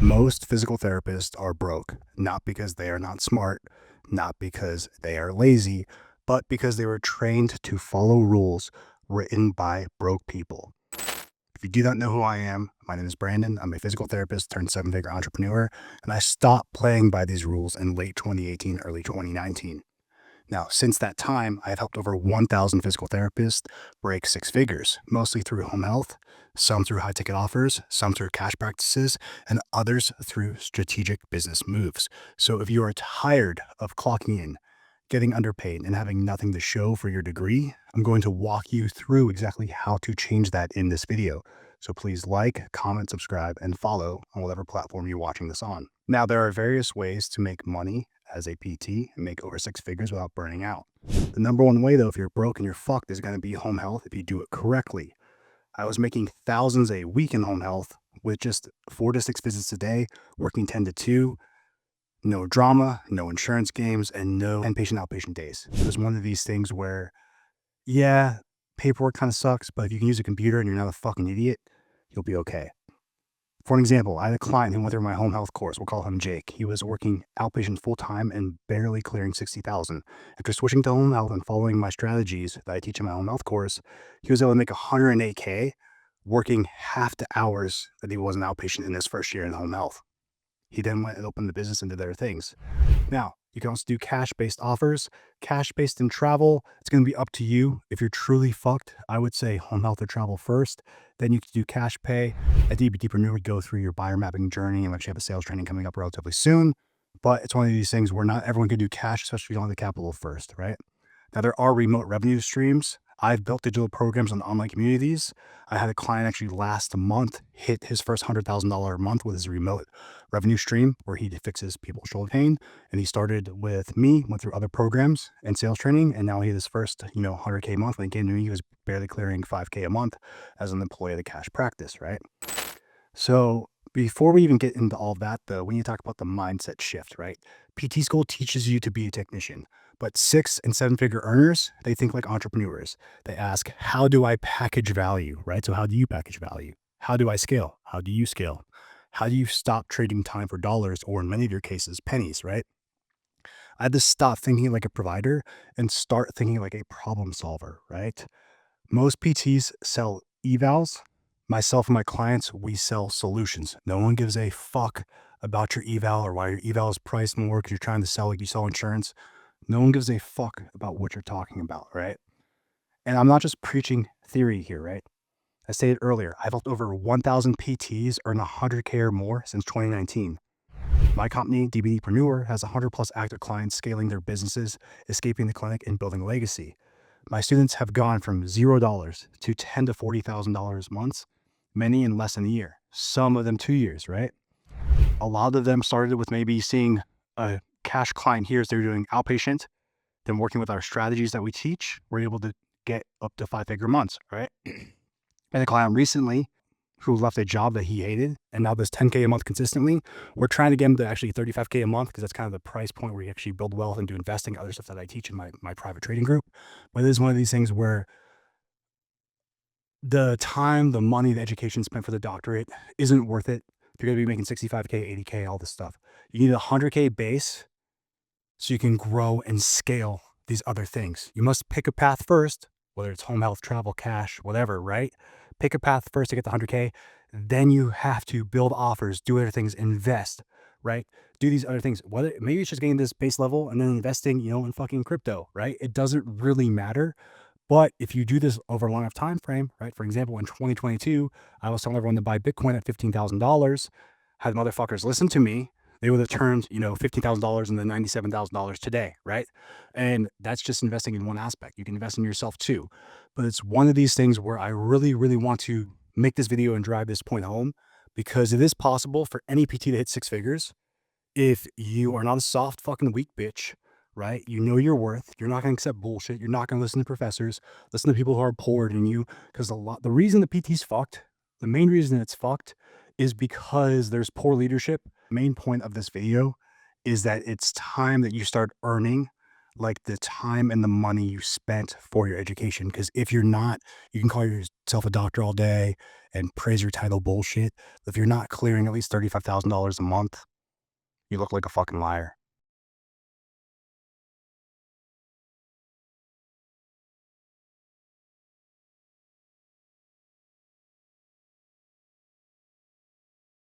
Most physical therapists are broke, not because they are not smart, not because they are lazy, but because they were trained to follow rules written by broke people. If you do not know who I am, my name is Brandon. I'm a physical therapist turned seven-figure entrepreneur, and I stopped playing by these rules in late 2018, early 2019. Now, since that time, I have helped over 1,000 physical therapists break six figures, mostly through home health, some through high ticket offers, some through cash practices, and others through strategic business moves. So if you are tired of clocking in, getting underpaid, and having nothing to show for your degree, I'm going to walk you through exactly how to change that in this video. So please like, comment, subscribe, and follow on whatever platform you're watching this on. Now, there are various ways to make money as a PT and make over six figures without burning out. The number one way, though, if you're broke and you're fucked, is going to be home health if you do it correctly. I was making thousands a week in home health with just 4 to 6 visits a day, working 10 to 2, no drama, no insurance games, and no inpatient outpatient days. It was one of these things where, yeah, paperwork kind of sucks, but if you can use a computer and you're not a fucking idiot, you'll be okay. For an example, I had a client who went through my home health course. We'll call him Jake. He was working outpatient full time and barely clearing 60,000. After switching to home health and following my strategies that I teach in my home health course, he was able to make 108K working half the hours that he was an outpatient in his first year in home health. He then went and opened the business and did other things. Now, you can also do cash-based offers. Cash-based in travel, it's going to be up to you. If you're truly fucked, I would say home health or travel first. Then you can do cash pay. At Preneur, we go through your buyer mapping journey, and we actually have a sales training coming up relatively soon. But it's one of these things where not everyone can do cash, especially if you don't have the capital first, right? Now, there are remote revenue streams. I've built digital programs on online communities. I had a client actually last month hit his first $100,000 a month with his remote revenue stream where he fixes people's shoulder pain. And he started with me, went through other programs and sales training. And now he had his first, 100K a month. When he came to me, he was barely clearing 5K a month as an employee of the cash practice, right? So before we even get into all that, though, we need to talk about the mindset shift, right? PT school teaches you to be a technician, but 6 and 7 figure earners, they think like entrepreneurs. They ask, how do I package value, right? So how do you package value? How do I scale? How do you scale? How do you stop trading time for dollars, or in many of your cases, pennies, right? I had to stop thinking like a provider and start thinking like a problem solver, right? Most PTs sell evals. Myself and my clients, we sell solutions. No one gives a fuck about your eval or why your eval is priced more because you're trying to sell like you sell insurance. No one gives a fuck about what you're talking about, right? And I'm not just preaching theory here, right? I stated earlier, I've helped over 1,000 PTs earn 100K or more since 2019. My company, Preneur, has 100 plus active clients scaling their businesses, escaping the clinic, and building a legacy. My students have gone from $0 to $10,000 to $40,000 months, many in less than a year, some of them 2 years, right? A lot of them started with maybe seeing a cash client here as they're doing outpatient, then working with our strategies that we teach, we're able to get up to 5 figure months, right? And a client recently who left a job that he hated and now does 10K a month consistently. We're trying to get him to actually 35K a month because that's kind of the price point where you actually build wealth and do investing, other stuff that I teach in my private trading group. But it is one of these things where the time, the money, the education spent for the doctorate isn't worth it. If you're going to be making 65K, 80K, all this stuff, you need a 100K base so you can grow and scale these other things. You must pick a path first, whether it's home health, travel, cash, whatever, right? Pick a path first to get the 100K. Then you have to build offers, do other things, invest, right? Do these other things. Whether maybe it's just getting this base level and then investing, in fucking crypto, right? It doesn't really matter. But if you do this over a long enough time frame, right? For example, in 2022, I was telling everyone to buy Bitcoin at $15,000. Had motherfuckers listen to me, they would have turned, $15,000 into $97,000 today, right? And that's just investing in one aspect. You can invest in yourself too. But it's one of these things where I really, really want to make this video and drive this point home, because it is possible for any PT to hit six figures if you are not a soft fucking weak bitch, right? You know your worth. You're not going to accept bullshit. You're not going to listen to professors, listen to people who are poorer than you. Because the reason the PT's fucked, the main reason it's fucked is because there's poor leadership. The main point of this video is that it's time that you start earning like the time and the money you spent for your education. Because if you're not, you can call yourself a doctor all day and praise your title bullshit. If you're not clearing at least $35,000 a month, you look like a fucking liar.